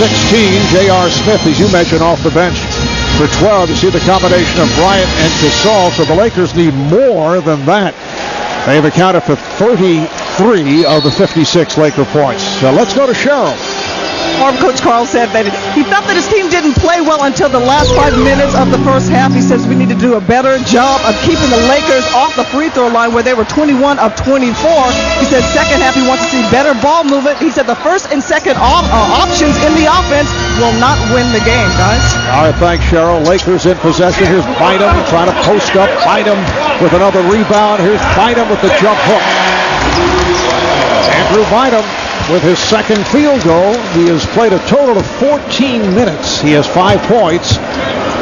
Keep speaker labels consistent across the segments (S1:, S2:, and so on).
S1: 16, J.R. Smith, as you mentioned, off the bench for 12. You see the combination of Bryant and Gasol, so the Lakers need more than that. They've accounted for 33 of the 56 Laker points. So let's go to Cheryl.
S2: Coach Carl said that he felt that his team didn't play well until the last 5 minutes of the first half. He says we need to do a better job of keeping the Lakers off the free throw line where they were 21 of 24. He said second half he wants to see better ball movement. He said the first and second options in the offense will not win the game, guys. All
S1: right, thanks, Cheryl. Lakers in possession. Here's Bynum trying to post up. Bynum with another rebound. Here's Bynum with the jump hook. Andrew Bynum with his second field goal. He has played a total of 14 minutes. He has 5 points,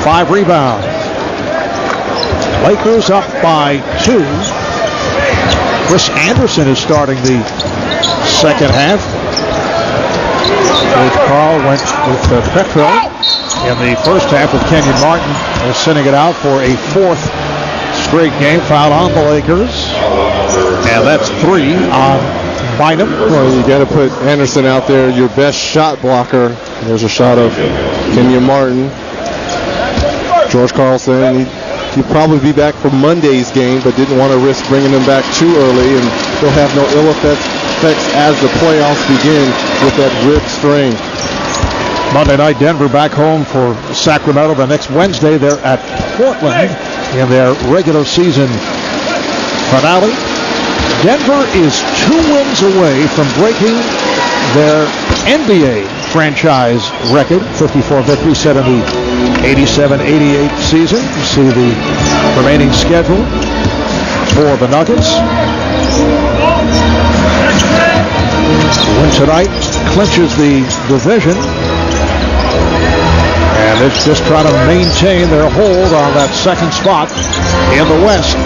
S1: 5 rebounds. Lakers up by 2. Chris Anderson is starting the second half. Coach Carl went with Petro in the first half with Kenyon Martin sending it out for a 4th straight game. Foul on the Lakers. And that's 3 on Bynum.
S3: Well, you got to put Anderson out there, your best shot blocker. There's a shot of Kenyon Martin. George Karl saying he'd probably be back for Monday's game, but didn't want to risk bringing him back too early, and he'll have no ill effects as the playoffs begin with that rib strain.
S1: Monday night, Denver back home for Sacramento. The next Wednesday, they're at Portland in their regular season finale. Denver is 2 wins away from breaking their NBA franchise record, 54 victories set in the 87-88 season. You see the remaining schedule for the Nuggets. Win tonight clinches the division, and it's just trying to maintain their hold on that second spot in the West.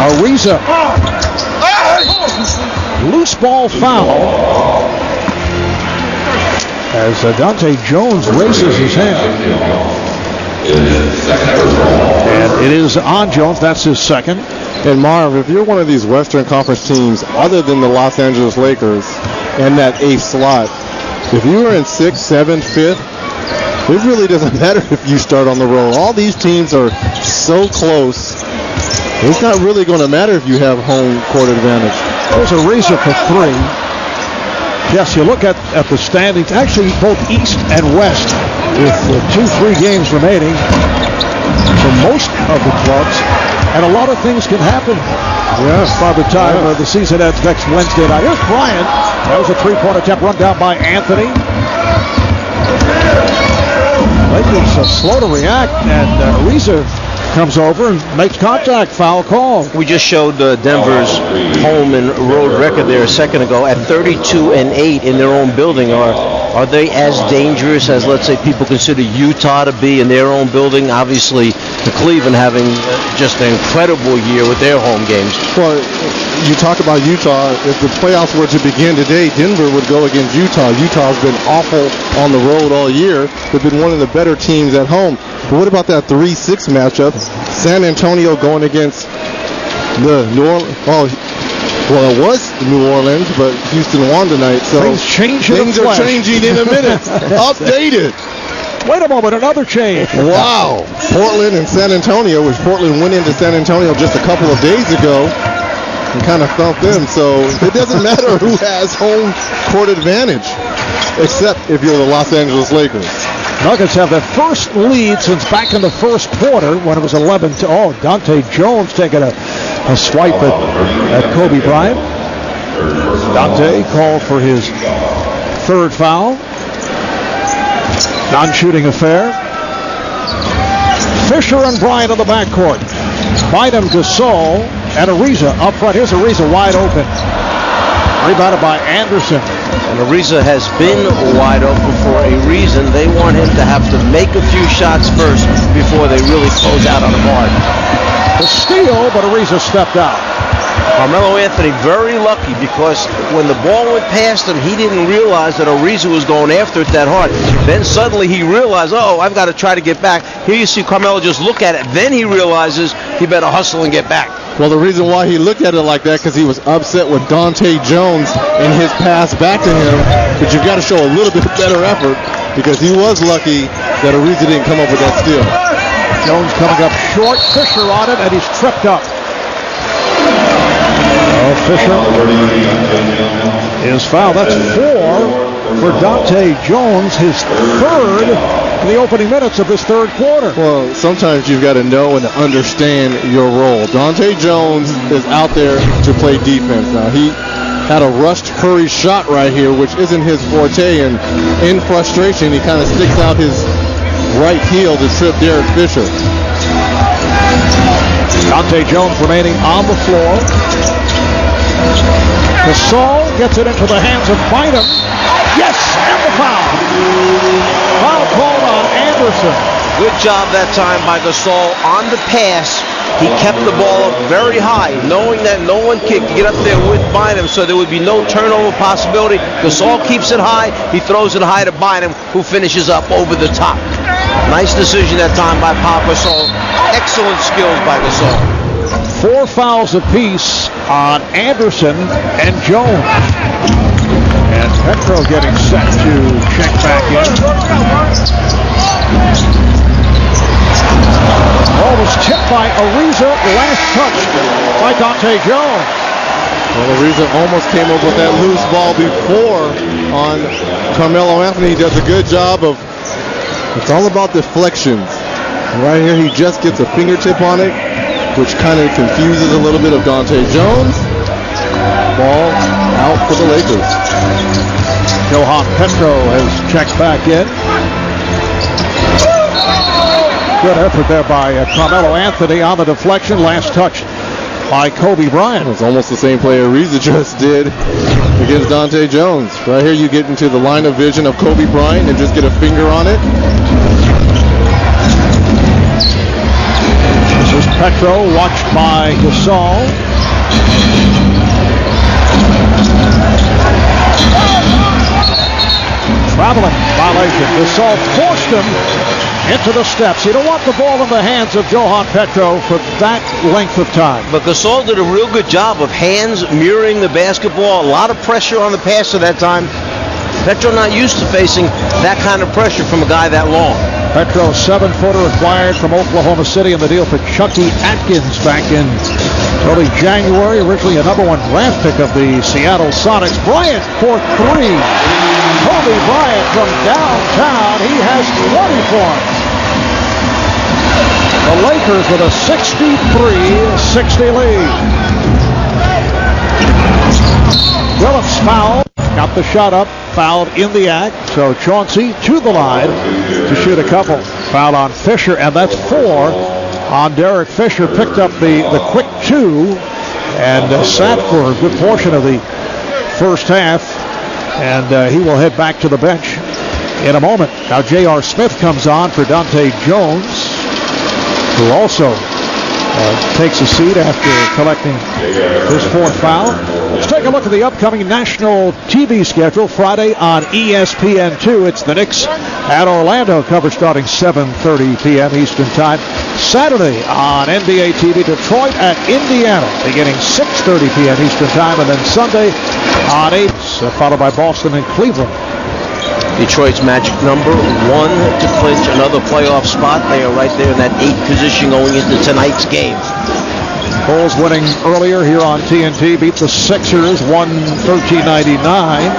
S1: Ariza. Loose ball foul as Dante Jones raises his hand. And it is on Jones. That's his second.
S3: And Marv, if you're one of these Western Conference teams other than the Los Angeles Lakers and that 8th slot, if you are in 6th, 7th, 5th, it really doesn't matter if you start on the road. All these teams are so close. It's not really going to matter if you have home court advantage.
S1: There's Ariza for 3. Yes, you look at the standings, actually both East and West, with 2-3 games remaining for most of the clubs, and a lot of things can happen. Yes, by the time the season ends next Wednesday night. Here's Bryant. That was a 3-point attempt run down by Anthony. Lakers are slow to react, and Ariza comes over and makes contact. Foul call.
S4: We just showed Denver's home and road record there a second ago at 32-8 in their own building. Are they as dangerous as, let's say, people consider Utah to be in their own building? Obviously, the Cleveland having just an incredible year with their home games.
S3: Well, you talk about Utah. If the playoffs were to begin today, Denver would go against Utah. Utah's been awful on the road all year. They've been one of the better teams at home. But what about that 3-6 matchup? San Antonio going against the New Orleans. Well, it was New Orleans, but Houston won tonight. So
S1: things
S3: are changing in a minute. Updated.
S1: Wait a moment, another change.
S3: Wow. Portland and San Antonio, which Portland went into San Antonio just a couple of days ago and kind of thumped them. So it doesn't matter who has home court advantage, except if you're the Los Angeles Lakers.
S1: Nuggets have their first lead since back in the first quarter when it was 11-0. Oh, Dante Jones taking a swipe at Kobe Bryant. Dante called for his 3rd foul. Non-shooting affair. Fisher and Bryant in the backcourt. Bynum, Gasol, and Ariza up front. Here's Ariza wide open. Rebounded by Anderson.
S4: And Ariza has been wide open for a reason. They want him to have to make a few shots first before they really close out on him hard.
S1: The steal, but Ariza stepped out.
S4: Carmelo Anthony very lucky because when the ball went past him, he didn't realize that Ariza was going after it that hard. Then suddenly he realized, oh, I've got to try to get back. Here you see Carmelo just look at it. Then he realizes he better hustle and get back.
S3: Well, the reason why he looked at it like that because he was upset with Dante Jones in his pass back to him. But you've got to show a little bit better effort because he was lucky that Ariza didn't come up with that steal.
S1: Jones coming up short. Fisher on it, and he's tripped up. Fisher is fouled. That's 4 for Dante Jones, his third in the opening minutes of this third quarter.
S3: Well, sometimes you've got to know and understand your role. Dante Jones is out there to play defense. Now, he had a rushed, hurry shot right here, which isn't his forte, and in frustration, he kind of sticks out his right heel to trip Derek Fisher.
S1: Dante Jones remaining on the floor. Gasol gets it into the hands of Bynum. Yes, and the foul. Foul called on Anderson.
S4: Good job that time by Gasol on the pass. He kept the ball up very high, knowing that no one could get up there with Bynum, so there would be no turnover possibility. Gasol keeps it high. He throws it high to Bynum, who finishes up over the top. Nice decision that time by Pau Gasol. Excellent skills by Gasol.
S1: 4 fouls apiece on Anderson and Jones. And Petro getting set to check back in. Ball was tipped by Ariza. Last touch by Dante Jones.
S3: Well, Ariza almost came up with that loose ball before on Carmelo Anthony. He does a good job of, it's all about deflections. Right here, he just gets a fingertip on it, which kind of confuses a little bit of Dante Jones. Ball out for the Lakers.
S1: Johan Petro has checked back in. Good effort there by Carmelo Anthony on the deflection. Last touch by Kobe Bryant.
S3: It's almost the same play Ariza just did against Dante Jones. Right here you get into the line of vision of Kobe Bryant and just get a finger on it.
S1: This is Petro, watched by Gasol. Traveling violation. Gasol forced him into the steps. You don't want the ball in the hands of Johan Petro for that length of time.
S4: But Gasol did a real good job of hands mirroring the basketball. A lot of pressure on the passer that time. Petro not used to facing that kind of pressure from a guy that long.
S1: Petro, 7-footer acquired from Oklahoma City in the deal for Chucky Atkins back in early January. Originally a #1 draft pick of the Seattle Sonics. Bryant for 3. Kobe Bryant from downtown. He has 20 points. The Lakers with a 63-60 lead. Phillips fouled. Got the shot up. Fouled in the act. So Chauncey to the line to shoot a couple. Foul on Fisher, and that's 4 on Derek Fisher. Picked up the quick 2 and sat for a good portion of the first half. And he will head back to the bench in a moment. Now J.R. Smith comes on for Dante Jones, who also takes a seat after collecting his 4th foul. Let's take a look at the upcoming national TV schedule. Friday on ESPN2, it's the Knicks at Orlando. Coverage starting 7:30 p.m. Eastern Time. Saturday on NBA TV, Detroit at Indiana, beginning 6:30 p.m. Eastern Time. And then Sunday on 8, followed by Boston and Cleveland.
S4: Detroit's magic number 1 to clinch another playoff spot. They are right there in that 8th position going into tonight's game.
S1: Bulls winning earlier here on TNT, beat the Sixers 113-99.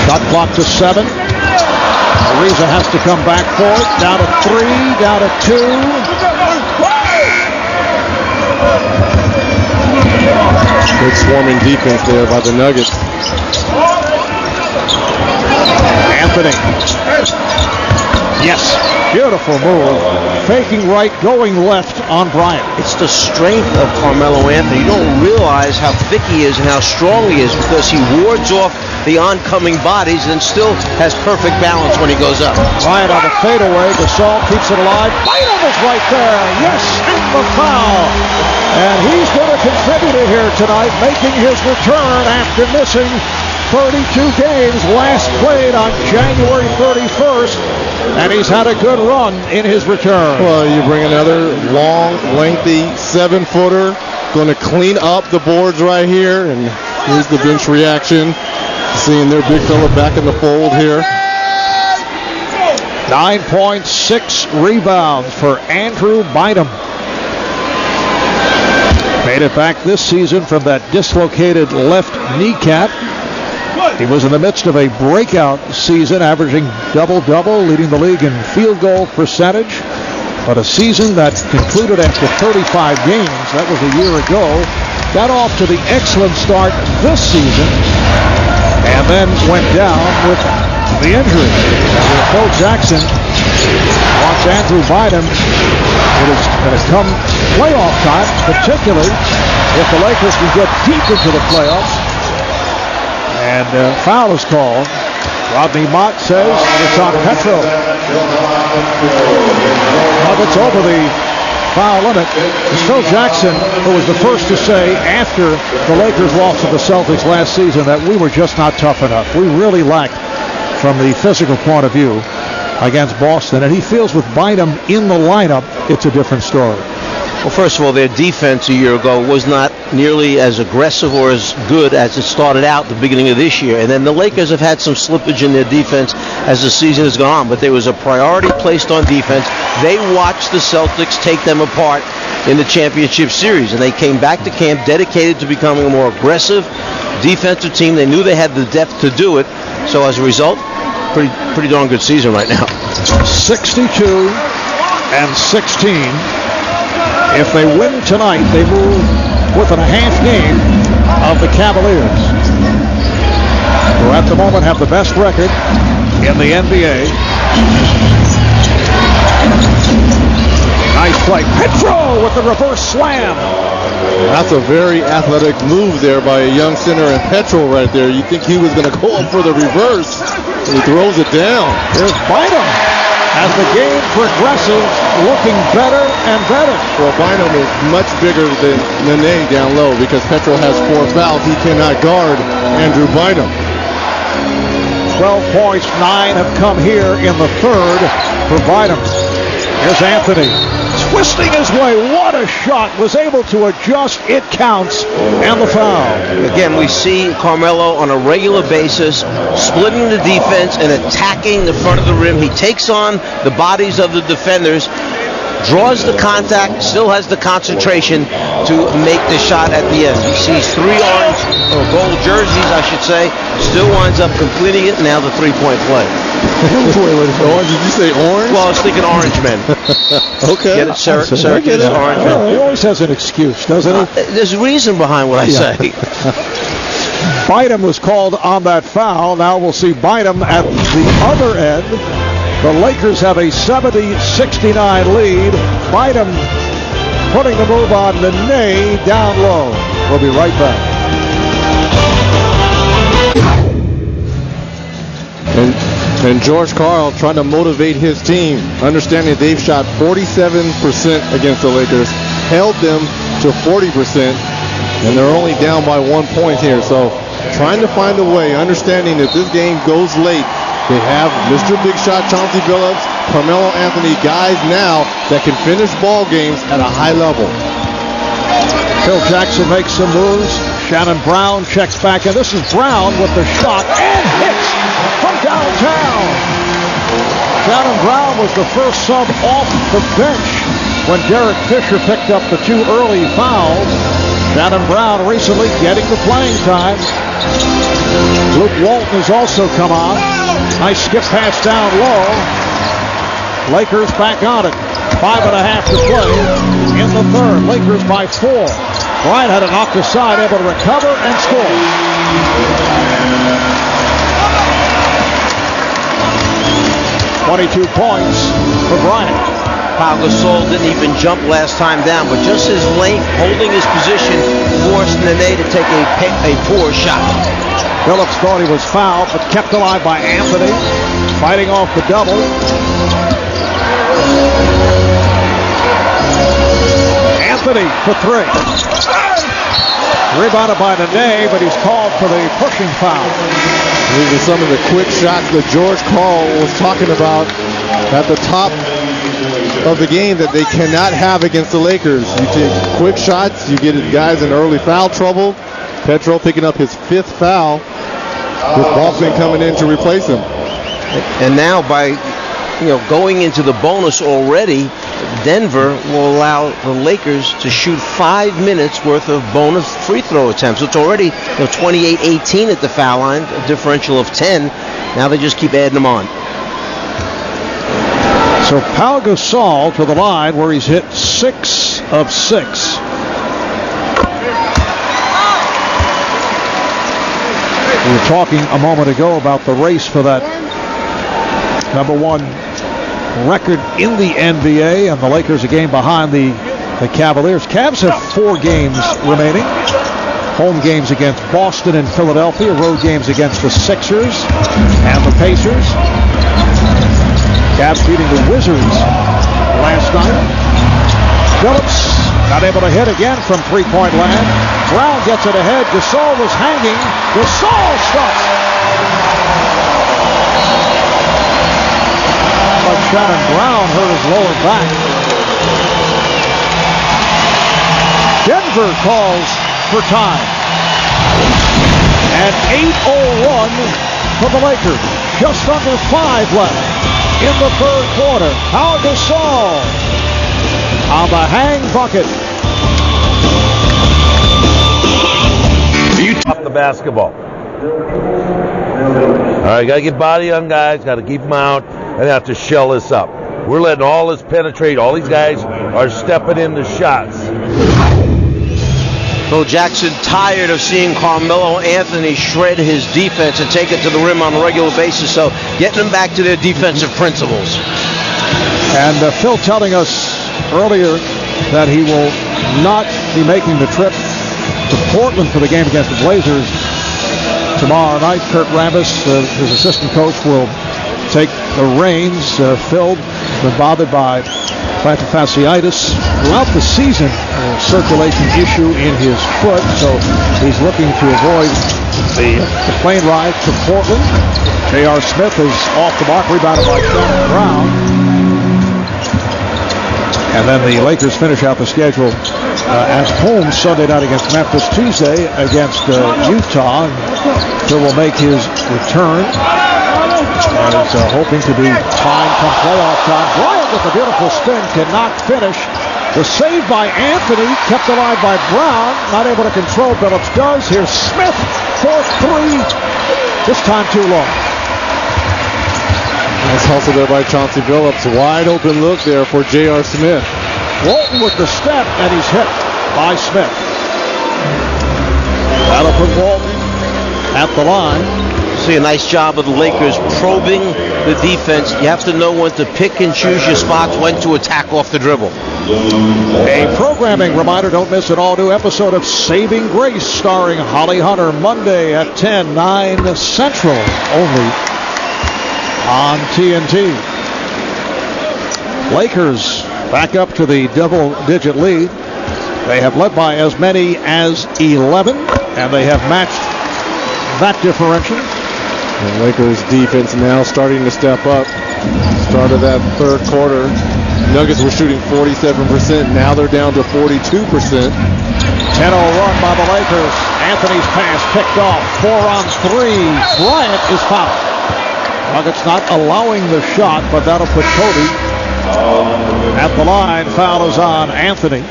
S1: Shot clock to 7. Ariza has to come back for it. Down to 3, down to 2.
S3: Good swarming defense there by the Nuggets.
S1: Anthony. Yes, beautiful move. Faking right, going left on Bryant.
S4: It's the strength of Carmelo Anthony. You don't realize how thick he is and how strong he is because he wards off the oncoming bodies and still has perfect balance when he goes up.
S1: Bryant on the fadeaway. Gasol keeps it alive. Bynum is right there. Yes, and the foul. And he's been a contributor here tonight, making his return after missing 32 games, last played on January 31st, and he's had a good run in his return.
S3: Well, you bring another long, lengthy 7-footer, going to clean up the boards right here, and here's the bench reaction, seeing their big fella back in the fold here.
S1: 9.6 rebounds for Andrew Bynum. Made it back this season from that dislocated left kneecap. He was in the midst of a breakout season, averaging double-double, leading the league in field goal percentage. But a season that concluded after 35 games, that was a year ago, got off to the excellent start this season, and then went down with the injury. Phil Jackson wants Andrew Bynum. It is going to come playoff time, particularly if the Lakers can get deep into the playoffs. And foul is called. Rodney Mott says it's on Petro. Nuggets over the foul limit. It's Phil Jackson who was the first to say after the Lakers lost to the Celtics last season that we were just not tough enough. We really lacked from the physical point of view against Boston. And he feels with Bynum in the lineup, it's a different story.
S4: Well, first of all, their defense a year ago was not nearly as aggressive or as good as it started out at the beginning of this year. And then the Lakers have had some slippage in their defense as the season has gone on. But there was a priority placed on defense. They watched the Celtics take them apart in the championship series. And they came back to camp dedicated to becoming a more aggressive defensive team. They knew they had the depth to do it. So as a result, pretty darn good season right now.
S1: 62 and 16. If they win tonight, they move within a half game of the Cavaliers, who at the moment have the best record in the NBA. Nice play. Petro with the reverse slam.
S3: That's a very athletic move there by a young center in Petro right there. You think he was going to go up for the reverse, and he throws it down.
S1: Here's Bynum. As the game progresses, looking better and better.
S3: Well, Bynum is much bigger than Nene down low because Petro has 4 fouls. He cannot guard Andrew Bynum.
S1: 12 points, 9 have come here in the third for Bynum. Here's Anthony. Twisting his way. What a shot. Was able to adjust. It counts. And the foul.
S4: Again, we see Carmelo on a regular basis splitting the defense and attacking the front of the rim. He takes on the bodies of the defenders, draws the contact, still has the concentration to make the shot at the end. He sees 3 orange or gold jerseys, I should say, still winds up completing it. Now the 3-point play.
S3: Orange? Did you say orange?
S4: Well, I was thinking orange men.
S3: Okay.
S4: Get it, Syracuse orange men.
S1: He always has an excuse, doesn't he?
S4: There's a reason behind what I say.
S1: Bynum was called on that foul. Now we'll see Bynum at the other end. The Lakers have a 70-69 lead. Bynum putting the move on Nene down low. We'll be right back.
S3: And George Karl trying to motivate his team, understanding they've shot 47% against the Lakers, held them to 40%, and they're only down by 1 point here. So trying to find a way, understanding that this game goes late. They have Mr. Big Shot Chauncey Billups, Carmelo Anthony, guys now that can finish ball games at a high level.
S1: Phil Jackson makes some moves. Shannon Brown checks back, and this is Brown with the shot and hits from downtown. Shannon Brown was the first sub off the bench when Derek Fisher picked up the 2 early fouls. Shannon Brown recently getting the playing time. Luke Walton has also come on. Nice skip pass down low. Lakers back on it. 5.5 to play in the third. Lakers by 4. Bryant had it knocked aside, able to recover and score. "22 points for Bryant."
S4: Pau Gasol didn't even jump last time down, but just his length holding his position forced Nene to take a poor shot.
S1: Phillips thought he was fouled, but kept alive by Anthony, fighting off the double. Anthony for 3. Rebounded by Nene, but he's called for the pushing foul.
S3: These are some of the quick shots that George Karl was talking about at the top of the game that they cannot have against the Lakers. You take quick shots, you get guys in early foul trouble. Petro picking up his 5th foul with Balkman coming in to replace him.
S4: And now by going into the bonus already, Denver will allow the Lakers to shoot 5 minutes worth of bonus free throw attempts. It's already 28-18 at the foul line, a differential of 10. Now they just keep adding them on.
S1: So Pau Gasol to the line where he's hit 6 of 6. We were talking a moment ago about the race for that number 1 record in the NBA, and the Lakers a game behind the Cavaliers. Cavs have 4 games remaining. Home games against Boston and Philadelphia, road games against the Sixers and the Pacers. Cavs beating the Wizards last night. Phillips not able to hit again from three-point land. Brown gets it ahead. Gasol was hanging. Gasol stops. But Shannon Brown hurt his lower back. Denver calls for time. An 8-0 run for the Lakers. Just under 5 left in the third quarter. Pau Gasol on the hang bucket.
S5: You top the basketball. All right, got to get body on guys, got to keep them out, and have to shell this up. We're letting all this penetrate. All these guys are stepping into shots.
S4: Phil Jackson tired of seeing Carmelo Anthony shred his defense and take it to the rim on a regular basis, so getting them back to their defensive principles.
S1: And Phil telling us earlier that he will not be making the trip to Portland for the game against the Blazers tomorrow night. Kurt Rambis, his assistant coach, will take the reins. Phil been bothered by plantar fasciitis throughout the season, a circulation issue in his foot, so he's looking to avoid the plane ride to Portland. J.R. Smith is off the mark, rebounded by Shannon Brown. And then the Lakers finish out the schedule at home Sunday night against Memphis, Tuesday against Utah. Phil will make his return and is hoping to be fine come playoff time. Bryant with a beautiful spin, cannot finish. The save by Anthony, kept alive by Brown, not able to control. Phillips does. Here's Smith, 4-3, this time too long.
S3: Nice hustle there by Chauncey Billups. Wide open look there for J.R. Smith.
S1: Walton with the step, and he's hit by Smith. That'll put Walton at the line.
S4: See a nice job of the Lakers probing the defense. You have to know when to pick and choose your spots, when to attack off the dribble.
S1: A programming reminder, don't miss an all-new episode of Saving Grace starring Holly Hunter Monday at 10, 9 Central, only on TNT. Lakers back up to the double-digit lead. They have led by as many as 11, and they have matched that differential.
S3: The Lakers defense now starting to step up. Start of that third quarter, Nuggets were shooting 47%. Now they're down to 42%.
S1: 10-0 run by the Lakers. Anthony's pass picked off. 4-on-3. Bryant is fouled. Nuggets not allowing the shot, but that'll put Cody at the line. Foul is on Anthony.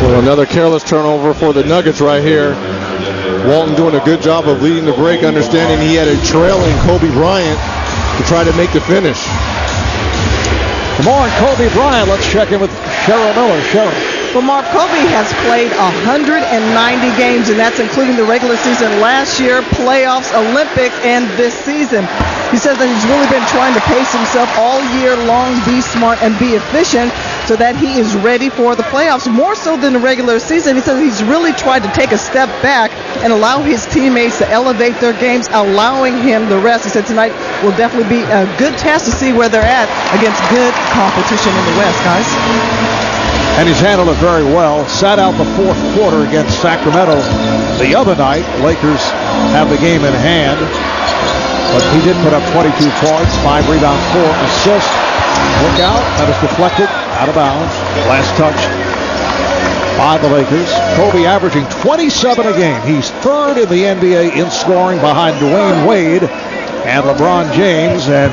S3: Well, another careless turnover for the Nuggets right here. Walton doing a good job of leading the break, understanding he had a trailing Kobe Bryant to try to make the finish.
S1: For more on Kobe Bryant, let's check in with Cheryl Miller. Cheryl.
S2: Well, Mark, Kobe has played 190 games, and that's including the regular season last year, playoffs, Olympics, and this season. He says that he's really been trying to pace himself all year long, be smart, and be efficient so that he is ready for the playoffs, more so than the regular season. He says he's really tried to take a step back and allow his teammates to elevate their games, allowing him the rest. He said tonight will definitely be a good test to see where they're at against good competition in the West, guys.
S1: And he's handled it very well. Sat out the fourth quarter against Sacramento the other night. Lakers have the game in hand. But he did put up 22 points, 5 rebounds, 4 assists. Look out. That is deflected out of bounds. Last touch by the Lakers. Kobe averaging 27 a game. He's third in the NBA in scoring behind Dwayne Wade and LeBron James. And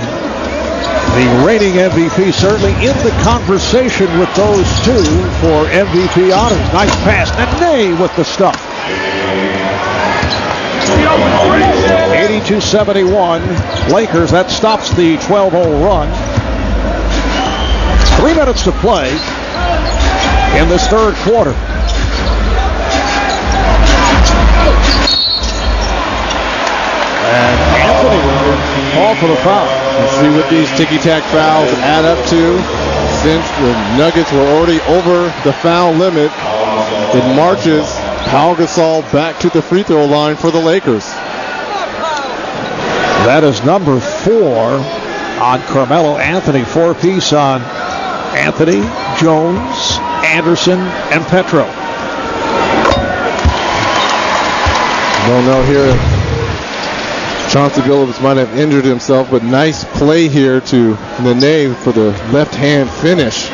S1: the reigning MVP certainly in the conversation with those two for MVP honors. Nice pass. Nene with the stuff. 82-71 Lakers. That stops the 12-0 run. 3 minutes to play in this third quarter. And Anthony will call for the foul.
S3: Let's see what these ticky-tack fouls add up to. Since the Nuggets were already over the foul limit, it marches Pau Gasol back to the free throw line for the Lakers.
S1: That is number 4 on Carmelo Anthony. 4-piece on Anthony, Jones, Anderson, and Petro.
S3: Don't know here if Chauncey Billups might have injured himself, but nice play here to Nene for the left-hand finish.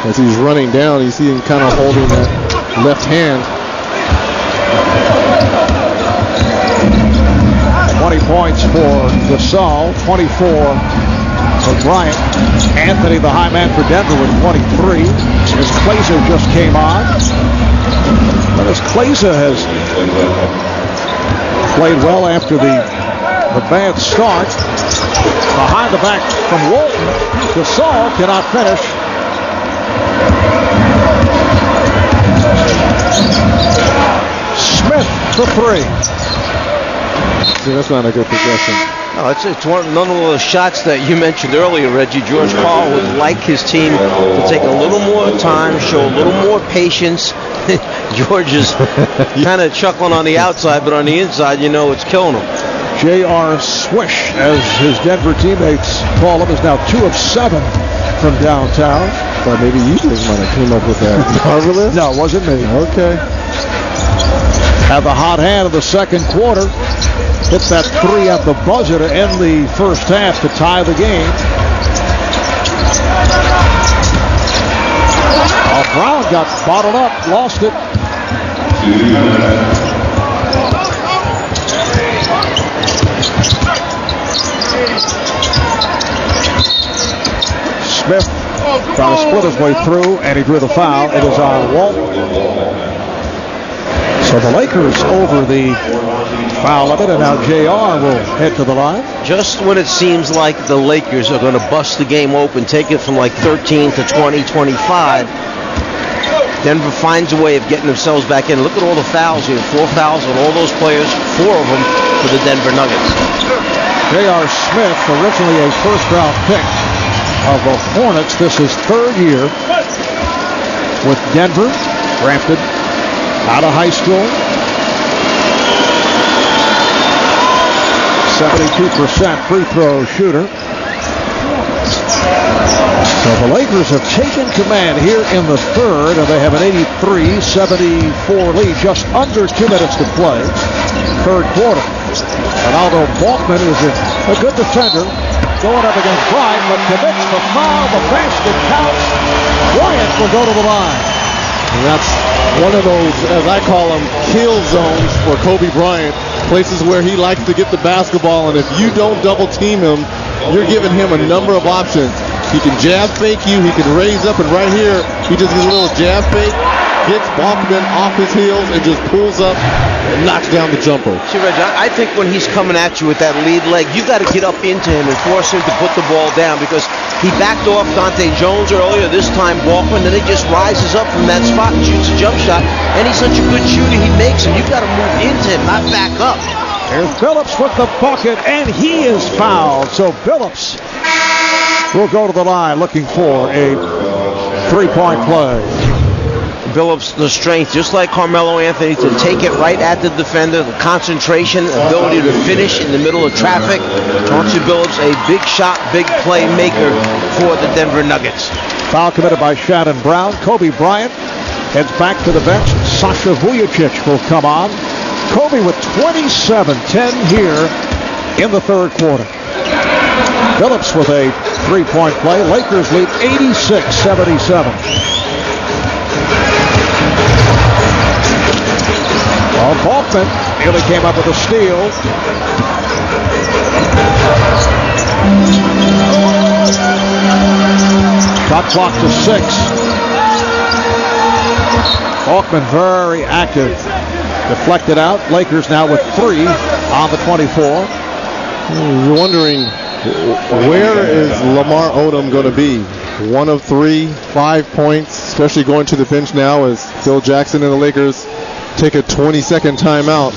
S3: As he's running down, you see him kind of holding that left hand.
S1: 20 points for Gasol, 24 for Bryant. Anthony, the high man for Denver, with 23. As Klaiser just came on. But as Klaiser has played well after the bad start. Behind the back from Walton. Gasol cannot finish. Smith for 3.
S3: See, that's not a good possession.
S4: No, it's none of those shots that you mentioned earlier, Reggie. George Karl would like his team to take a little more time, show a little more patience. George is kind of chuckling on the outside, but on the inside, you know it's killing him.
S1: J.R. Swish, as his Denver teammates call him, is now 2 of 7 from downtown.
S3: Thought maybe you guys might have came up with that. Marvelous?
S1: No, it wasn't me.
S3: Okay.
S1: Had the hot hand of the second quarter. Hit that 3 at the buzzer to end the first half to tie the game. Oh, Brown got bottled up, lost it. Smith trying to split his way through, and he drew the foul. It is on Walton. So the Lakers over the foul limit, and now JR will head to the line.
S4: Just when it seems like the Lakers are going to bust the game open, take it from like 13 to 20, 25, Denver finds a way of getting themselves back in. Look at all the fouls here. 4 fouls on all those players, 4 of them for the Denver Nuggets.
S1: J.R. Smith, originally a first-round pick of the Hornets. This is 3rd year with Denver, drafted out of high school. 72% free throw shooter. So the Lakers have taken command here in the third, and they have an 83-74 lead, just under 2 minutes to play. Third quarter. And although Balkman is a good defender, going up against Bryant, but commits the foul, the basket counts. Bryant will go to the line.
S3: And that's one of those, as I call them, kill zones for Kobe Bryant. Places where he likes to get the basketball, and if you don't double team him, you're giving him a number of options. He can jab fake you, he can raise up, and right here, he just gets a little jab fake, gets Balkman off his heels, and just pulls up and knocks down the jumper.
S4: See, Reg, I think when he's coming at you with that lead leg, you got to get up into him and force him to put the ball down, because he backed off Dante Jones earlier, this time Balkman, then he just rises up from that spot and shoots a jump shot, and he's such a good shooter, he makes him. You got to move into him, not back up.
S1: Here's Phillips with the bucket, and he is fouled. So Phillips will go to the line looking for a 3-point play.
S4: Billups the strength, just like Carmelo Anthony, to take it right at the defender, the concentration, ability to finish in the middle of traffic. Chauncey Billups, a big shot, big play maker for the Denver Nuggets.
S1: Foul committed by Shannon Brown. Kobe Bryant heads back to the bench. Sasha Vujacic will come on. Kobe with 27-10 here in the third quarter. Billups with a three-point play. Lakers lead 86-77. Well, Faulkner nearly came up with a steal. Shot clock to 6. Faulkner very active. Deflected out. Lakers now with 3 on the 24.
S3: You're wondering, where is Lamar Odom going to be? 1 of 3, 5 points, especially going to the bench now as Phil Jackson and the Lakers take a 20-second timeout.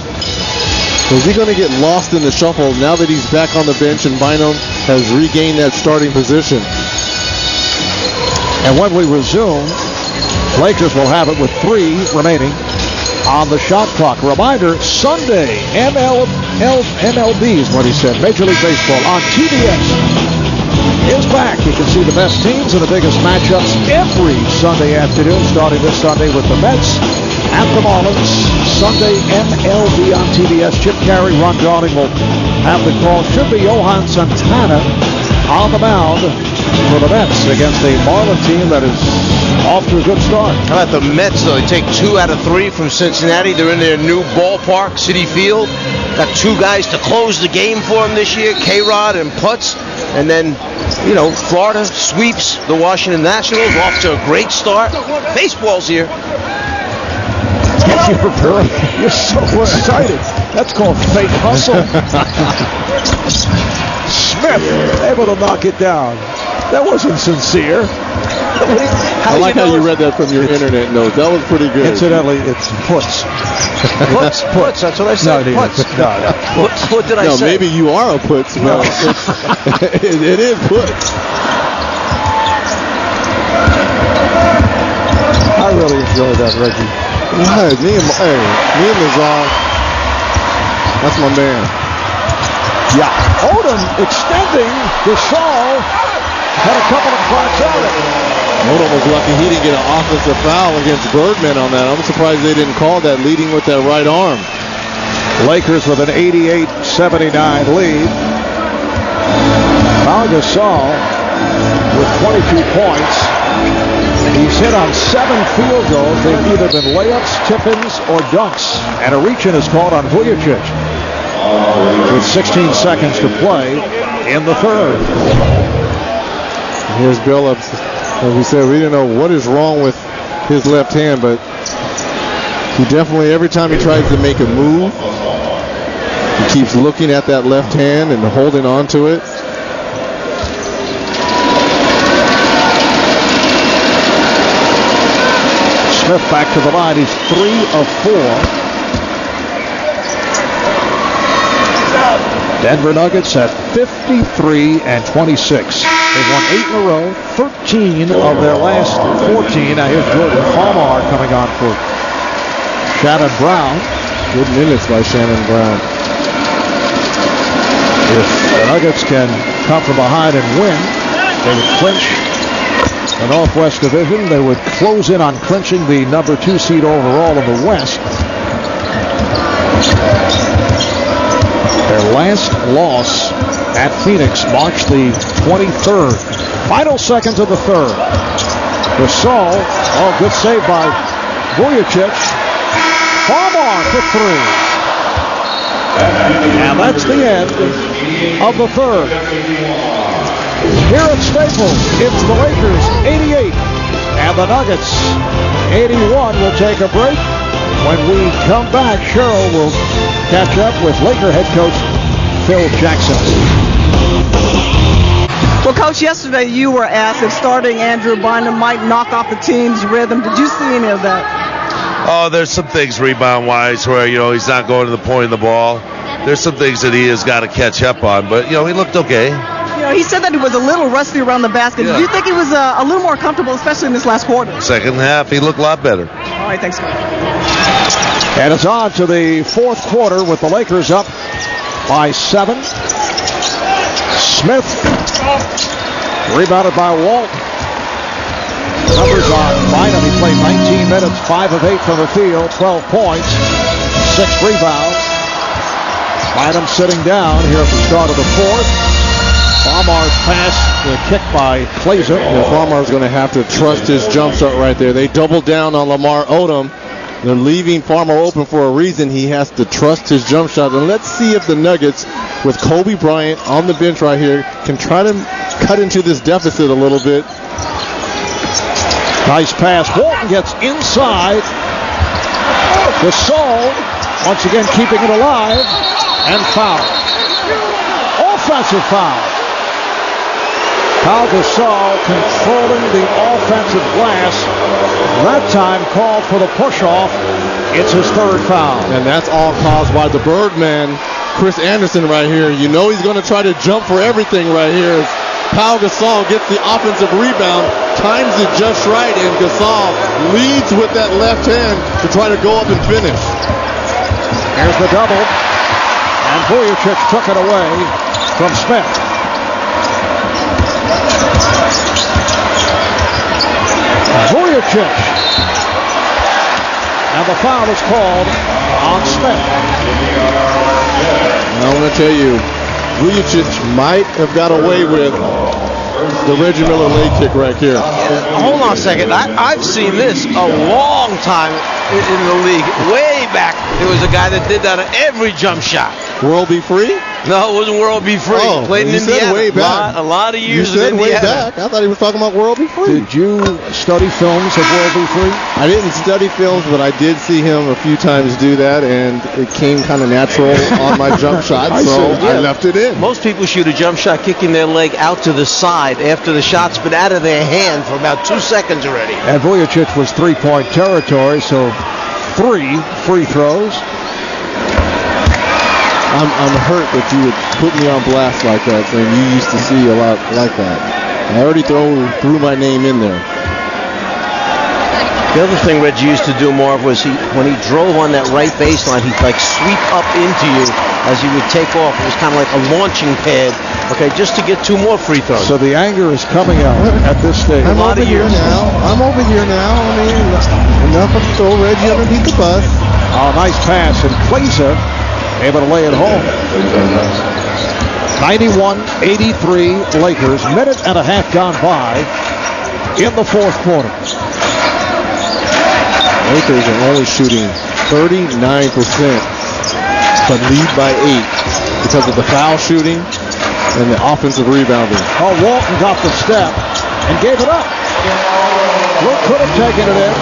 S3: Is he going to get lost in the shuffle now that he's back on the bench and Bynum has regained that starting position?
S1: And when we resume, Lakers will have it with 3 remaining on the shot clock. Reminder, Sunday, MLB is what he said, Major League Baseball on TBS is back. You can see the best teams and the biggest matchups every Sunday afternoon, starting this Sunday with the Mets at the Marlins. Sunday, MLB on TBS. Chip Carey, Ron Downing will have the call. Should be Johan Santana on the mound for the Mets against a Marlin team that is off to a good start.
S4: How about the Mets, though? They take 2 out of 3 from Cincinnati. They're in their new ballpark, Citi Field. Got 2 guys to close the game for them this year, K-Rod and Putz. And then, Florida sweeps the Washington Nationals, off to a great start. Baseball's here.
S1: You're so excited. That's called fake hustle. Smith able to knock it down. That wasn't sincere.
S3: I like how you read that from your internet notes. That was pretty good.
S1: Incidentally, it's Putz.
S4: Putz, that's what I said.
S1: No,
S4: Putz. What did I
S3: No,
S4: say?
S3: maybe you are a Putz. No, it is Putz.
S1: I really enjoyed that, Reggie.
S3: What? Me and Lazar. That's my man.
S1: Yeah. Odom extending. Gasol had a couple of cracks on it.
S3: Odom was lucky he didn't get an offensive foul against Birdman on that. I'm surprised they didn't call that, leading with that right arm.
S1: Lakers with an 88-79 lead. Pau Gasol with 22 points. He's hit on 7 field goals. They've either been layups, tip-ins, or dunks. And a reach-in is called on Vujacic with 16 seconds to play in the third.
S3: Here's Billups. As we said, we didn't know what is wrong with his left hand, but he definitely, every time he tries to make a move, he keeps looking at that left hand and holding on to it.
S1: Smith back to the line. He's 3 of 4. Denver Nuggets at 53-26. They've won 8 in a row, 13 of their last 14. Now here's Jordan Palmar coming on for Shannon Brown.
S3: Good minutes by Shannon Brown.
S1: If the Nuggets can come from behind and win, they would clinch the Northwest Division. They would close in on clinching the number 2 seed overall in the West. Their last loss at Phoenix, March the 23rd. Final seconds of the third. Gasol, good save by Vujacic. Palmar for 3. And that's the end of the third. Here at Staples, it's the Lakers 88 and the Nuggets 81. We'll take a break. When we come back, Cheryl will catch up with Laker head coach Phil Jackson.
S2: Well, Coach, yesterday you were asked if starting Andrew Bynum might knock off the team's rhythm. Did you see any of that?
S5: Oh, there's some things rebound-wise where, he's not going to the point of the ball. There's some things that he has got to catch up on, but, he looked okay.
S2: He said that he was a little rusty around the basket.
S5: Yeah.
S2: Do you think he was a little more comfortable, especially in this last quarter?
S5: Second half, he looked a lot better.
S2: All right, thanks, Coach.
S1: And it's on to the fourth quarter with the Lakers up by 7. Smith rebounded by Walt. Numbers on Bynum. He played 19 minutes, 5 of 8 from the field, 12 points, 6 rebounds. Bynum sitting down here at the start of the fourth. Farmar's pass, the kick by Glazer.
S3: Yeah, Farmar's going to have to trust his jump shot right there. They doubled down on Lamar Odom. They're leaving Farmer open for a reason. He has to trust his jump shot. And let's see if the Nuggets, with Kobe Bryant on the bench right here, can try to cut into this deficit a little bit.
S1: Nice pass. Walton gets inside. Gasol once again keeping it alive. And foul. Offensive foul. Pau Gasol controlling the offensive glass. That time called for the push-off. It's his third foul.
S3: And that's all caused by the Birdman, Chris Anderson right here. You know he's going to try to jump for everything right here. Pau Gasol gets the offensive rebound, times it just right, and Gasol leads with that left hand to try to go up and finish.
S1: Here's the double. And Vujicic took it away from Smith. Vujicic. And the foul is called on Smith.
S3: I'm going to tell you, Vujicic might have got away with the Reggie Miller leg kick right here.
S4: Hold on a second. I've seen this a long time in the league. Way back, there was a guy that did that on every jump shot.
S3: World Be Free?
S4: No, it wasn't World Be Free.
S3: Oh,
S4: Played in
S3: you said
S4: Indiana.
S3: way back.
S4: A lot of years
S3: You said
S4: in
S3: way
S4: Indiana.
S3: back. I thought he was talking about World Be Free.
S1: Did you study films of World Be Free?
S3: I didn't study films, but I did see him a few times do that, and it came kind of natural on my jump shot, so I left it in.
S4: Most people shoot a jump shot kicking their leg out to the side after the shot's been out of their hand for about 2 seconds already.
S1: And Vujicic was 3-point territory, so 3 free throws.
S3: I'm hurt that you would put me on blast like that, saying you used to see a lot like that. I already threw my name in there.
S4: The other thing Reggie used to do more of was when he drove on that right baseline, he'd like sweep up into you as he would take off. It was kind of like a launching pad, okay, just to get 2 more free throws.
S1: So the anger is coming out at this stage.
S3: I'm over here now. I mean, enough of throw Reggie underneath the bus.
S1: Oh, nice pass, and Glazer able to lay it home. 91-83 Lakers. Minute and a half gone by in the fourth quarter.
S3: Lakers are only shooting 39%, but lead by 8 because of the foul shooting and the offensive rebounding.
S1: Oh, Walton got the step and gave it up. Will could have taken it in.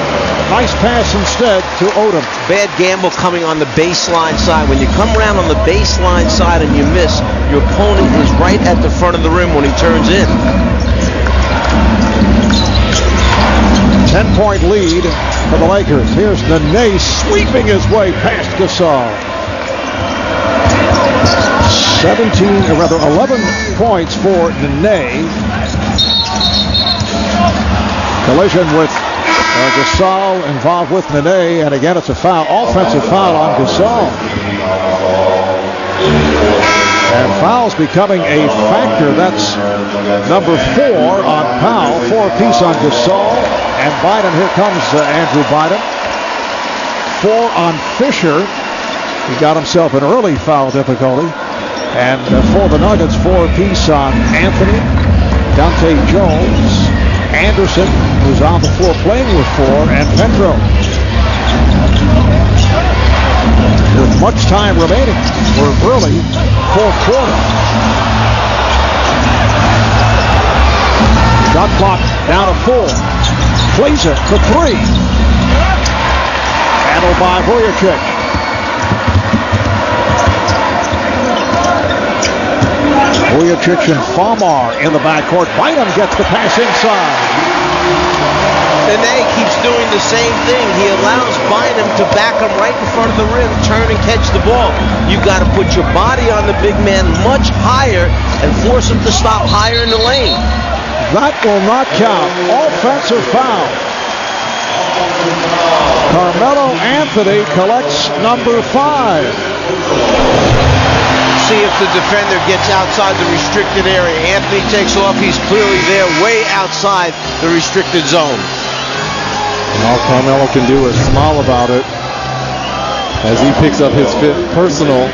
S1: Nice pass instead to Odom.
S4: Bad gamble coming on the baseline side. When you come around on the baseline side and you miss, your opponent is right at the front of the rim when he turns in.
S1: 10-point lead for the Lakers. Here's Nene sweeping his way past Gasol. 11 points for Nene. Collision with Gasol involved with Nene, and again it's a foul, offensive foul on Gasol. And fouls becoming a factor. That's number 4 on Powell, 4 apiece on Gasol. And Bynum, here comes Andrew Bynum. 4 on Fisher. He got himself an early foul difficulty. And for the Nuggets, 4 apiece on Anthony, Dante Jones, Anderson, who's on the floor playing with 4, and Pedro. With much time remaining, we're early fourth quarter. Shot clock down to 4. Glazer for 3. Handled by Vujicic. Vujicic and Farmar in the backcourt. Bynum gets the pass inside.
S4: Nene keeps doing the same thing. He allows Bynum to back him right in front of the rim, turn and catch the ball. You've got to put your body on the big man much higher and force them to stop higher in the lane.
S1: That will not count. Offensive foul. Carmelo Anthony collects number 5.
S4: See if the defender gets outside the restricted area. Anthony takes off. He's clearly there, way outside the restricted zone.
S3: And all Carmelo can do is smile about it as he picks up his fifth personal.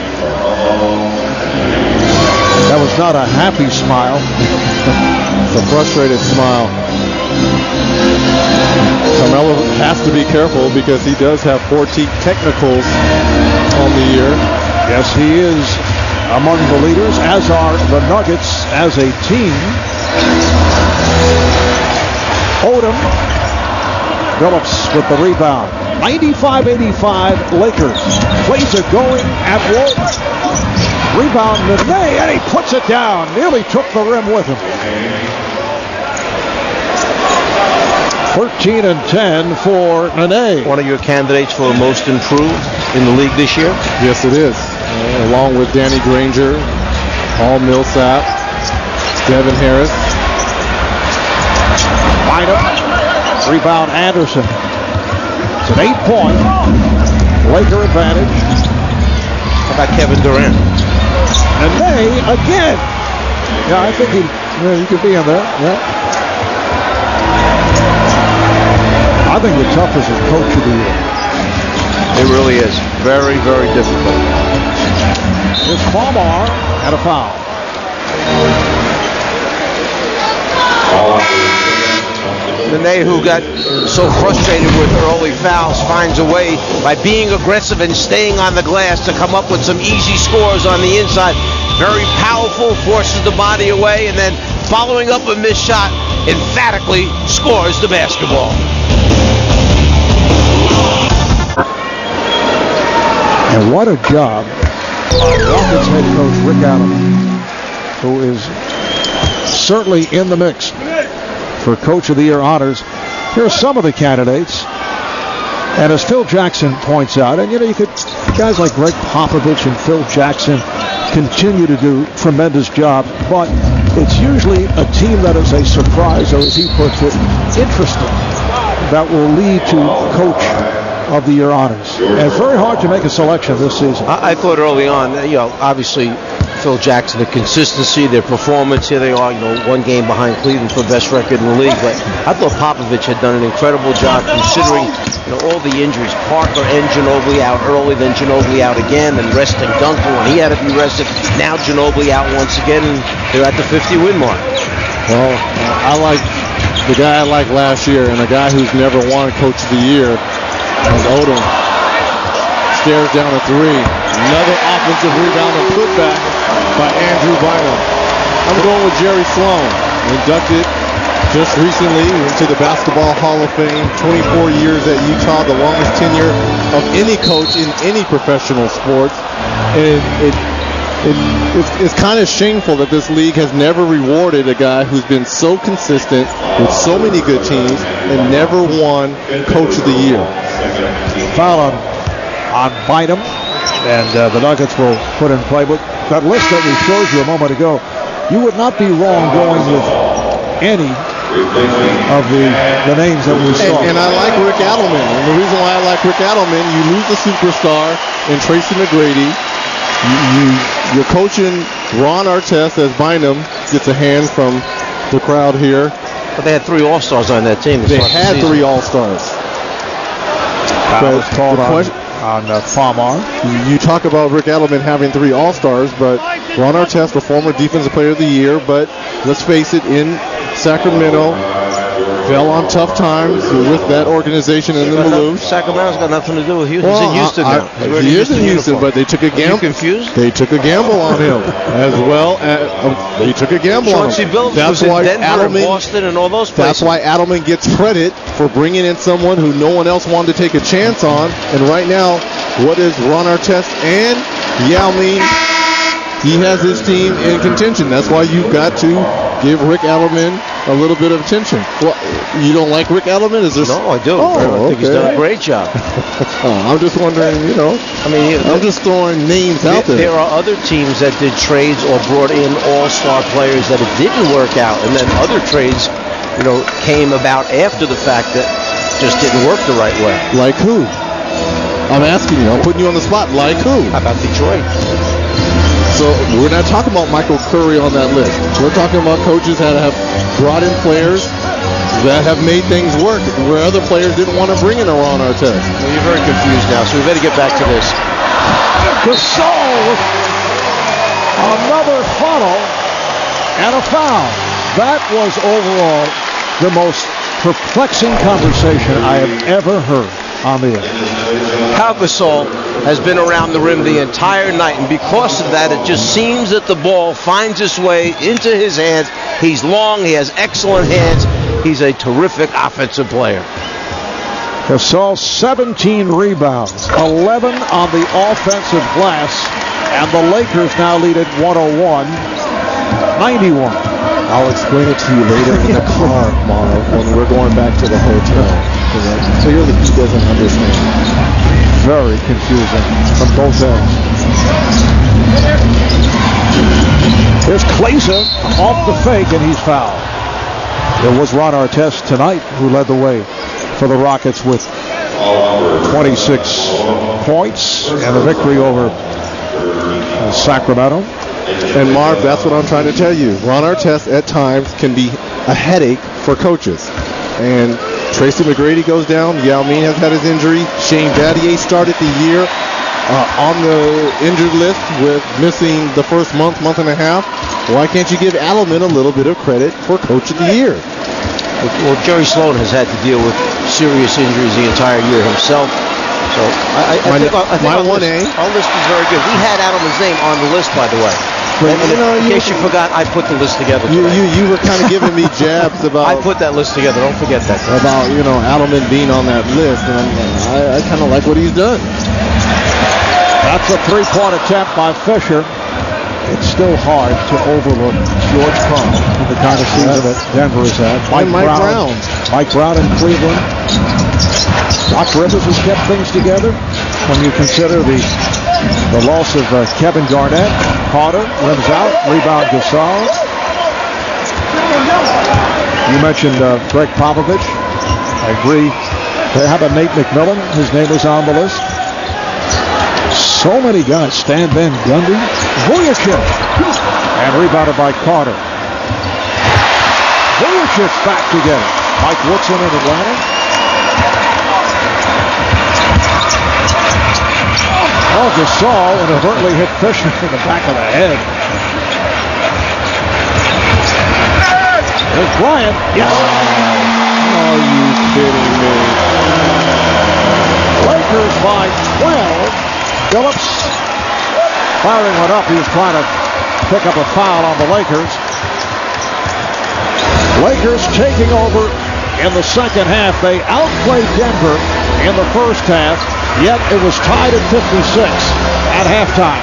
S1: That was not a happy smile.
S3: It's a frustrated smile. Carmelo has to be careful because he does have 14 technicals on the year.
S1: Yes, he is among the leaders, as are the Nuggets as a team. Odom, Phillips with the rebound. 95-85 Lakers. Plays are going at will. Rebound Nene, and he puts it down. Nearly took the rim with him. 13 and 10 for Nene.
S4: One of your candidates for most improved in the league this year?
S3: Yes, it is. Along with Danny Granger, Paul Millsap, Devin Harris.
S1: Bynum. Rebound Anderson. It's an 8-point Laker advantage.
S4: How about Kevin Durant?
S1: Nene again. Yeah, I think he could be in there. Yeah. I think the toughest is coach of the year.
S4: It really is. Very, very difficult.
S1: Here's Palmar and a foul.
S4: Nene, who got so frustrated with early fouls, finds a way by being aggressive and staying on the glass to come up with some easy scores on the inside. Very powerful, forces the body away, and then following up a missed shot, emphatically scores the basketball.
S1: And what a job by Rockets head coach Rick Allen, who is certainly in the mix for Coach of the Year honors. Here are some of the candidates. And as Phil Jackson points out, and you could, guys like Greg Popovich and Phil Jackson continue to do tremendous jobs, but it's usually a team that is a surprise, or as he puts it, interesting, that will lead to Coach of the Year honors. And it's very hard to make a selection this season.
S4: I thought early on, obviously Phil Jackson, the consistency, their performance. Here they are, one game behind Cleveland for best record in the league. But I thought Popovich had done an incredible job considering all the injuries. Parker and Ginobili out early, then Ginobili out again, and resting Duncan when he had to be rested. Now Ginobili out once again, and they're at the 50-win mark.
S3: Well, I like the guy I liked last year, and a guy who's never won Coach of the Year. As Odom stares down a three. Another offensive rebound and putback by Andrew Bynum. I'm going with Jerry Sloan, inducted just recently into the Basketball Hall of Fame. 24 years at Utah, the longest tenure of any coach in any professional sports. And it's kind of shameful that this league has never rewarded a guy who's been so consistent with so many good teams and never won Coach of the Year.
S1: Foul on Bynum, and the Nuggets will put in play. But that list that we showed you a moment ago, you would not be wrong going with any of the names that we saw.
S3: And I like Rick Adelman. And the reason why I like Rick Adelman, you lose the superstar in Tracy McGrady. You're coaching Ron Artest as Bynum gets a hand from the crowd here.
S4: But they had 3 All-Stars on that team.
S3: They had 3 All-Stars.
S1: Foul was called on Palmar.
S3: You talk about Rick Adelman having 3 All-Stars, but Ron Artest, a former Defensive Player of the Year, but let's face it, in Sacramento, fell on tough times with that organization in the Maloofs.
S4: Sacramento's got nothing to do with Houston. He's in Houston now.
S3: He is in Houston, but they took a gamble.
S4: Are you confused?
S3: They took a gamble on him as well. They took a gamble on him.
S4: Chauncey Billups was in Denver and Boston and all those places.
S3: That's why Adelman gets credit for bringing in someone who no one else wanted to take a chance on. And right now, what is Ron Artest and Yao Ming? He has his team in contention. That's why you've got to give Rick Adelman a little bit of tension. Well, you don't like Rick Edelman? Is there?
S4: No, I do.
S3: Oh,
S4: I think he's done a great job.
S3: I'm just wondering,
S4: I mean,
S3: I'm just throwing names out there.
S4: There are other teams that did trades or brought in all-star players that it didn't work out, and then other trades, came about after the fact that just didn't work the right way.
S3: Like who? I'm asking you. I'm putting you on the spot. Like who?
S4: How about Detroit?
S3: So we're not talking about Michael Curry on that list. We're talking about coaches that have brought in players that have made things work where other players didn't want to bring in a Ron Artest.
S4: Well, you're very confused now, so we better get back to this.
S1: Gasol, another funnel, and a foul. That was overall the most perplexing conversation I have ever heard on the air.
S4: Pau Gasol has been around the rim the entire night, and because of that, it just seems that the ball finds its way into his hands. He's long, he has excellent hands, he's a terrific offensive player.
S1: Gasol, 17 rebounds, 11 on the offensive glass, and the Lakers now lead at 101-91.
S3: I'll explain it to you later in the car, Mono, when we're going back to the hotel. Because clearly he doesn't understand.
S1: Very confusing from both ends. Here's Klaiser off the fake, and he's fouled. It was Ron Artest tonight who led the way for the Rockets with 26 points and a victory over Sacramento.
S3: And Marv, that's what I'm trying to tell you. Ron Artest at times can be a headache for coaches. And Tracy McGrady goes down. Yao Ming has had his injury. Shane Battier started the year on the injured list with missing the first month and a half. Why can't you give Alleman a little bit of credit for Coach of the Year?
S4: Well, Jerry Sloan has had to deal with serious injuries the entire year himself. So I think our list is very good. We had Adelman's name on the list, by the way. And in case you forgot, I put the list together.
S3: You were kind of giving me jabs about.
S4: I put that list together. Don't forget that.
S3: About Adelman being on that list, and I kind of like what he's done.
S1: That's a three-point attempt by Fisher. It's still hard to overlook George Karl and the kind of season that Denver has had.
S3: Mike Brown.
S1: Mike Brown in Cleveland. Doc Rivers has kept things together. When you consider the loss of Kevin Garnett, Carter rims out, rebound Gasol. You mentioned Greg Popovich. I agree. How about Nate McMillan? His name was on the list. So many guys. Stan Van Gundy, Vujicic, and rebounded by Carter. Vujicic back together. Mike Woodson in Atlanta. Oh, Gasol inadvertently hit Fisher in the back of the head. There's Bryant. Yes.
S3: Are you kidding me?
S1: Lakers by 12. Phillips firing one up. He was trying to pick up a foul on the Lakers. Lakers taking over in the second half. They outplayed Denver in the first half, yet it was tied at 56 at halftime.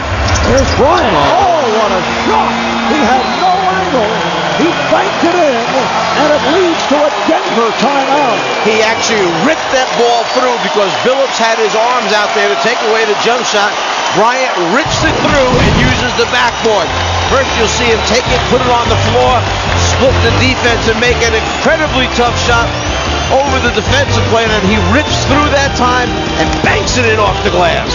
S1: There's Bryant. Oh, what a shot. He had no angle. He banked it in, and it leads to a Denver timeout.
S4: He actually ripped that ball through because Billups had his arms out there to take away the jump shot. Bryant rips it through and uses the backboard. First you'll see him take it, put it on the floor, split the defense, and make an incredibly tough shot over the defensive player, and he rips through that time and banks it in off the glass.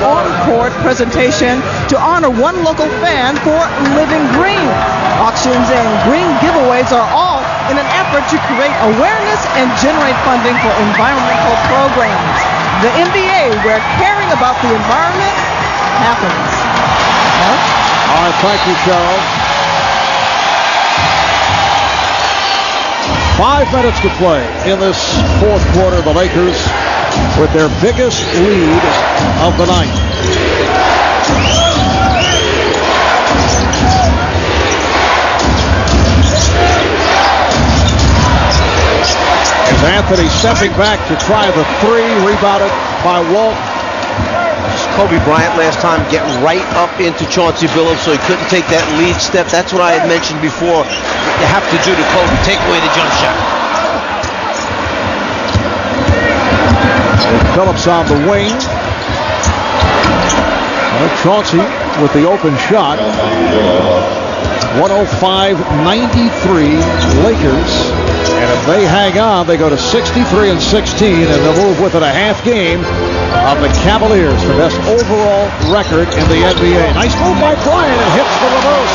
S2: On-court presentation to honor one local fan for living green. Auctions and green giveaways are all in an effort to create awareness and generate funding for environmental programs. The NBA, where caring about the environment happens.
S1: All right, thank you, Charles. 5 minutes to play in this fourth quarter. The Lakers with their biggest lead of the night. As Anthony stepping back to try the three, rebounded by Walt.
S4: Kobe Bryant last time get right up into Chauncey Billups so he couldn't take that lead step. That's what I had mentioned before. You have to do to Kobe. Take away the jump shot.
S1: And Phillips on the wing. And Chauncey with the open shot. 105-93 Lakers. And if they hang on, they go to 63-16, and they'll move within a half game of the Cavaliers, the best overall record in the NBA. Nice move by Bryant, and hits the reverse.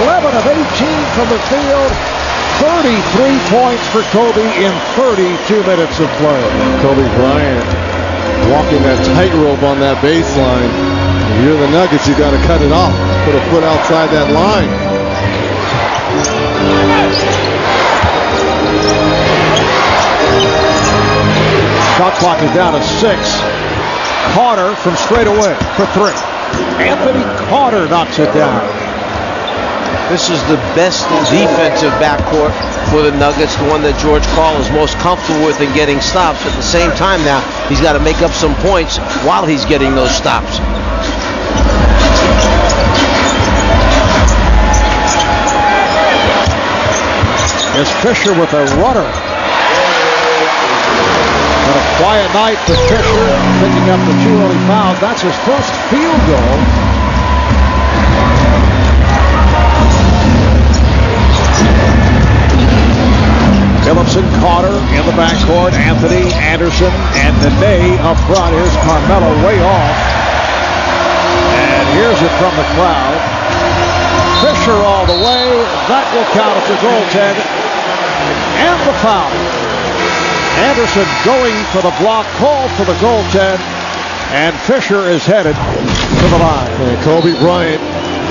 S1: 11 of 18 from the field. 33 points for Kobe in 32 minutes of play.
S3: Kobe Bryant walking that tightrope on that baseline. If you're the Nuggets, you got to cut it off. Put a foot outside that line.
S1: Shot clock is down to 6. Carter from straight away for 3. Anthony Carter knocks it down.
S4: This is the best defensive backcourt for the Nuggets, the one that George Karl is most comfortable with in getting stops. At the same time now, he's got to make up some points while he's getting those stops.
S1: Here's Fisher with a runner. And a quiet night for Fisher, picking up the 2 early fouls. That's his first field goal. Phillips and Carter in the backcourt. Anthony, Anderson, and Nene up front. Here's Carmelo way off. And here's it from the crowd. Fisher all the way. That will count as a goaltend. And the foul. Anderson going for the block, called for the goaltend, and Fisher is headed to the line.
S3: And Kobe Bryant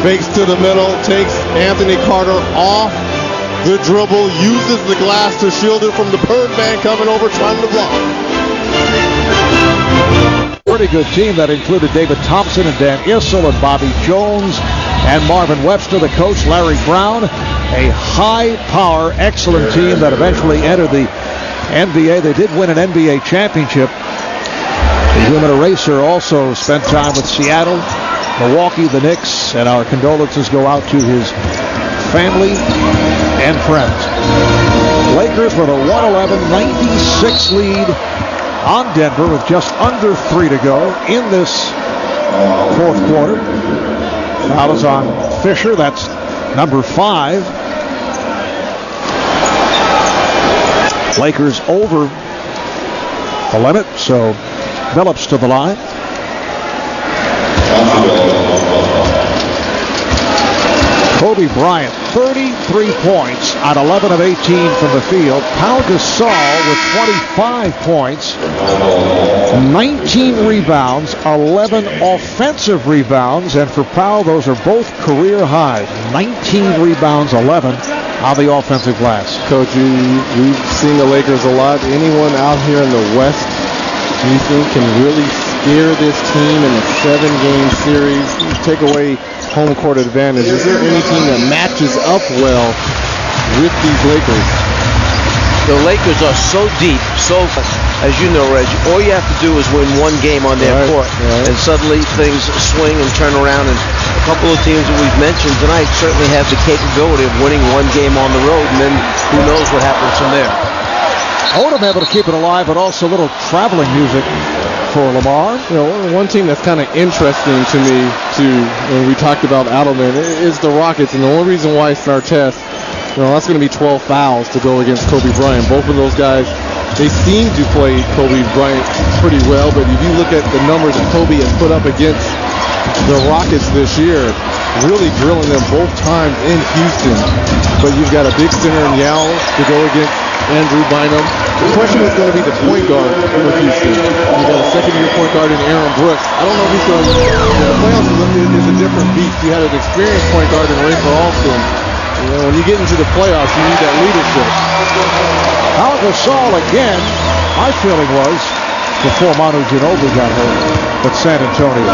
S3: fakes to the middle, takes Anthony Carter off the dribble, uses the glass to shield it from the Birdman coming over trying to block.
S1: Pretty good team that included David Thompson and Dan Issel and Bobby Jones and Marvin Webster, the coach, Larry Brown. A high-power, excellent team that eventually entered the NBA. They did win an NBA championship. The Human Eraser also spent time with Seattle, Milwaukee, the Knicks, and our condolences go out to his family and friends. Lakers with a 111-96 lead on Denver with just under 3 to go in this fourth quarter. Foul is on Fisher. That's number 5. Lakers over the limit, so Phillips to the line. Kobe Bryant, 33 points on 11 of 18 from the field. Pau Gasol with 25 points, 19 rebounds, 11 offensive rebounds, and for Pau, those are both career highs. 19 rebounds, 11 on the offensive glass.
S3: Coach, we've seen the Lakers a lot. Anyone out here in the West you think can really scare this team in a 7-game series? Take away home court advantage. Is there any team that matches up well with these Lakers?
S4: The Lakers are so deep, as you know, Reg, all you have to do is win one game on their court, and suddenly things swing and turn around. And a couple of teams that we've mentioned tonight certainly have the capability of winning one game on the road, and then who knows what happens from there.
S1: Odom able to keep it alive, but also a little traveling music for Lamar.
S3: You know, one team that's kind of interesting to me, when we talked about Adelman, is the Rockets. And the only reason why it's in our test, that's going to be 12 fouls to go against Kobe Bryant. Both of those guys, they seem to play Kobe Bryant pretty well. But if you look at the numbers that Kobe has put up against the Rockets this year, really drilling them both times in Houston. But you've got a big center in Yao to go against Andrew Bynum. The question is going to be the point guard for Houston. You've got a second-year point guard in Aaron Brooks. I don't know if he's going to... The playoffs is a different beast. You had an experienced point guard in Rafer Alston. When you get into the playoffs, you need that leadership.
S1: Pau Gasol again, my feeling was, before Manu Ginobili got hurt, that San Antonio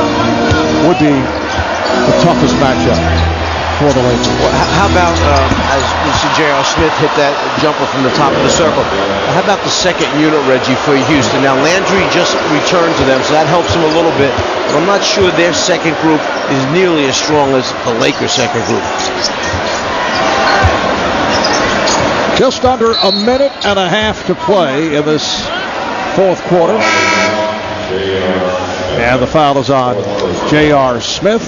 S1: would be the toughest matchup. for the Lakers.
S4: Well, how about, as you see J.R. Smith hit that jumper from the top of the circle, how about the second unit, Reggie, for Houston? Now, Landry just returned to them, so that helps them a little bit, but I'm not sure their second group is nearly as strong as the Lakers' second group.
S1: Just under a minute and a half to play in this fourth quarter. And the foul is on J.R. Smith.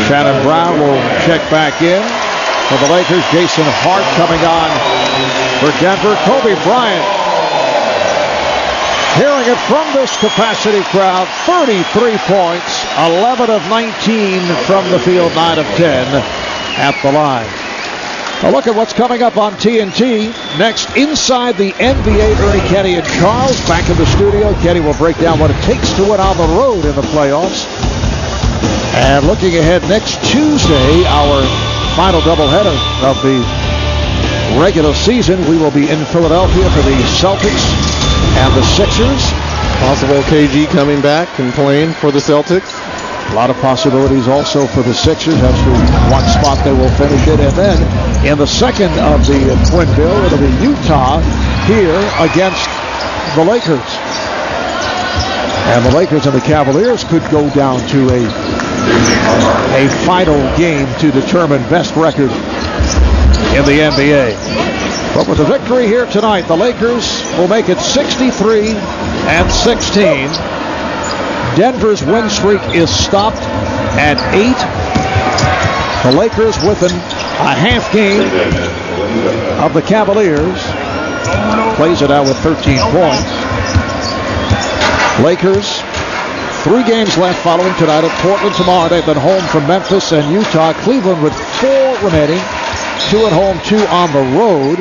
S1: Shannon Brown will check back in for the Lakers. Jason Hart coming on for Denver. Kobe Bryant, hearing it from this capacity crowd, 33 points, 11 of 19 from the field, 9 of 10 at the line. A look at what's coming up on TNT. Next, inside the NBA, Ernie, Kenny, and Charles back in the studio. Kenny will break down what it takes to win on the road in the playoffs. And looking ahead, next Tuesday, our final doubleheader of the regular season, we will be in Philadelphia for the Celtics and the Sixers.
S3: Possible KG coming back and playing for the Celtics.
S1: A lot of possibilities also for the Sixers as to what spot they will finish it. And then in the second of the twin bill, it'll be Utah here against the Lakers. And the Lakers and the Cavaliers could go down to a final game to determine best record in the NBA. But with the victory here tonight, the Lakers will make it 63-16. Denver's win streak is stopped at 8. The Lakers within a half game of the Cavaliers. Plays it out with 13 points. Lakers, 3 games left following tonight at Portland tomorrow night, then home from Memphis and Utah. Cleveland with 4 remaining, 2 at home, 2 on the road.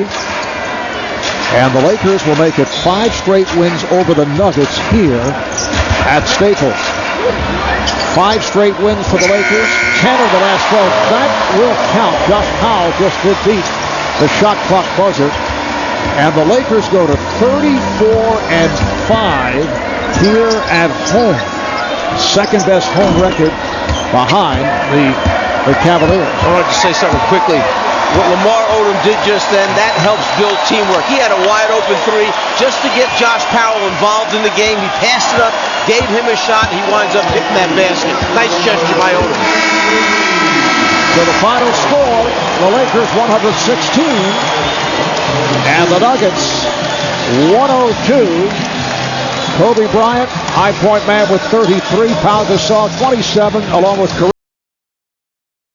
S1: And the Lakers will make it 5 straight wins over the Nuggets here at Staples. 5 straight wins for the Lakers, 10 of the last 12. That will count. Josh Powell just did beat the shot clock buzzer. And the Lakers go to 34-5 here at home. Second best home record behind the Cavaliers.
S4: I wanted to say something quickly. What Lamar Odom did just then, that helps build teamwork. He had a wide open 3 just to get Josh Powell involved in the game. He passed it up, gave him a shot, and he winds up hitting that basket. Nice gesture by Odom.
S1: So the final score, the Lakers 116 and the Nuggets 102. Kobe Bryant, high point man with 33. Pau Gasol 27, along with